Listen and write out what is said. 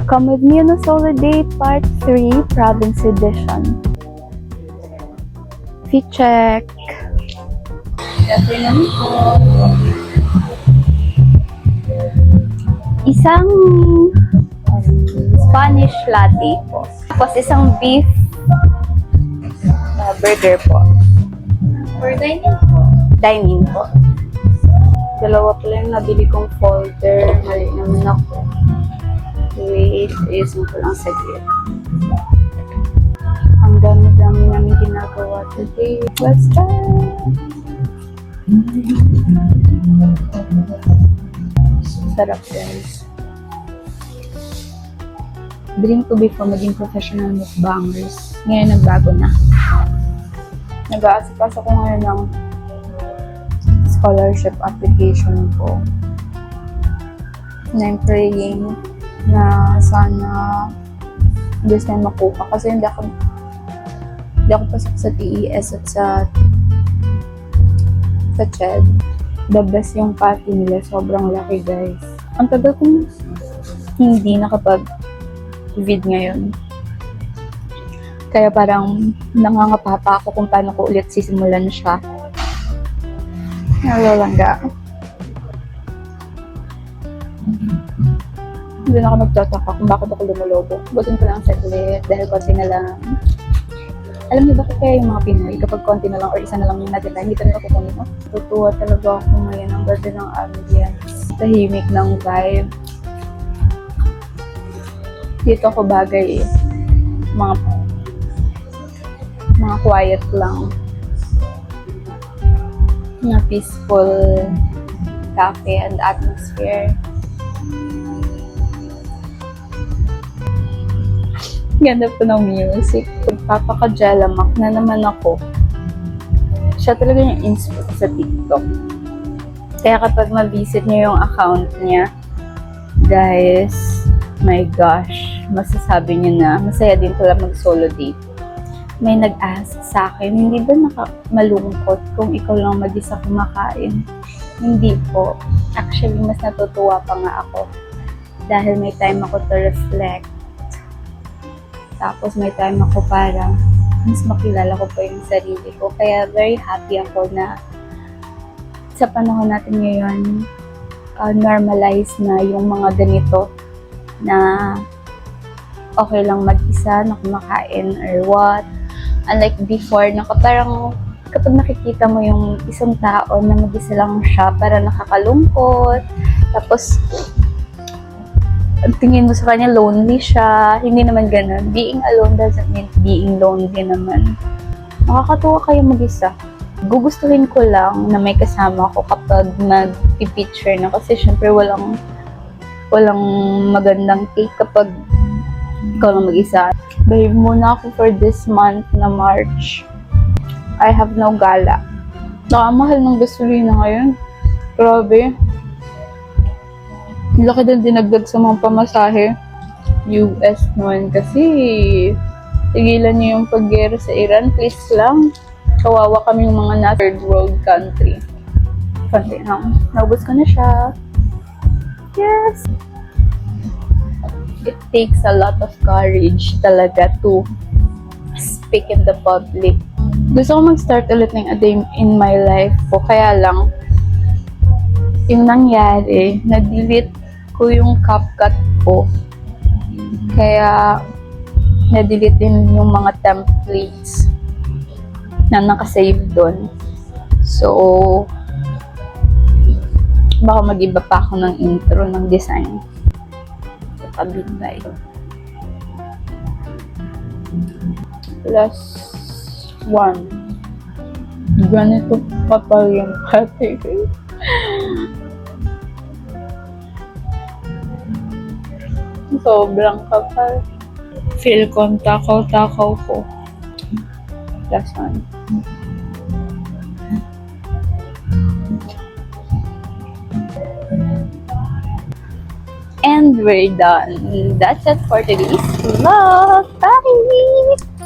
Come with me on a solo date, part 3, province edition. Fit check. Isang Spanish latte po. Tapos isang beef burger po. For dining po. Dining po. Dalawa pala yung nabili kong folder. Mali naman ako. Wait, ayusin ko lang saglit. Ang dami-dami namin ginagawa today. Let's try! Sarap guys. Dream ko before maging professional mukbangers. Ngayon nagbago na. Nag-aasikaso ko ngayon ng scholarship application ko. And I'm praying na sana this time makuha. Kasi hindi ako pasok sa TES at sa CHED. The best yung party nila. Sobrang laki guys. Ang tagal kong hindi nakapag-vid ngayon. Kaya parang nangangapa pa ako kung paano ko ulit sisimulan siya. Nalalangga. Hindi na ako nagtataka kung bakit ako lumalobo. Butin ko lang saglit dahil konti na lang. Alam niyo bakit kaya yung mga Pinoy kapag konti na lang or isa na lang yung natira, hindi talaga kukunin mo? Tutuwa talaga ako ngayon ang ganda ng ambience. Tahimik ng vibe. Dito ako bagay eh. Mga quiet lang. Mga peaceful cafe and atmosphere. Ganda po ng music. Papaka-jalamak na naman ako. Siya talaga yung inspo sa TikTok. Kaya kapag ma-visit niyo yung account niya, guys, my gosh, masasabi niyo na masaya din pala mag-solo date. May nag-ask sa akin, hindi ba malungkot kung ikaw lang mag-isa kumakain? Hindi po. Actually, mas natutuwa pa nga ako. Dahil may time ako to reflect. Tapos may time ako para mas makilala ko pa yung sarili ko. Kaya very happy ako na sa panahon natin ngayon, normalize na yung mga ganito na okay lang mag-isa na kumakain or what. Unlike before, na parang kapag nakikita mo yung isang tao na mag-isa lang siya, para nakakalungkot. Tapos, ang tingin mo sa kanya, lonely siya. Hindi naman ganun. Being alone doesn't mean being lonely naman. Nakakatuwa kayo mag-isa. Gugustuhin ko lang na may kasama ko kapag mag-picture na. Kasi syempre walang magandang take kapag ikaw lang mag-isa. Behave muna ako for this month na March. I have no gala. Nakamahal ng gasolina ngayon. Grabe. Laki din dinagdag sa mga pamasahe. US naman kasi. Tigilan niyo yung paggera sa Iran. Please lang. Kawawa kami yung mga nasa third world country. Konti lang. Naubos ko na siya. Yes! It takes a lot of courage talaga to speak in the public. Gusto ko mag-start ulit ng a day in my life po. Kaya lang, yung nangyari, na-delete ko yung CapCut ko. Kaya, na-delete din yung mga templates na nakasave doon. So, baka mag-iba pa ako ng intro ng design. Kabigay. Plus 1. Ganito kapal yung pati. Sobrang kapal. Feel ko ang takaw-takaw ko. Plus 1. And we're done. That's it for today's vlog. Bye!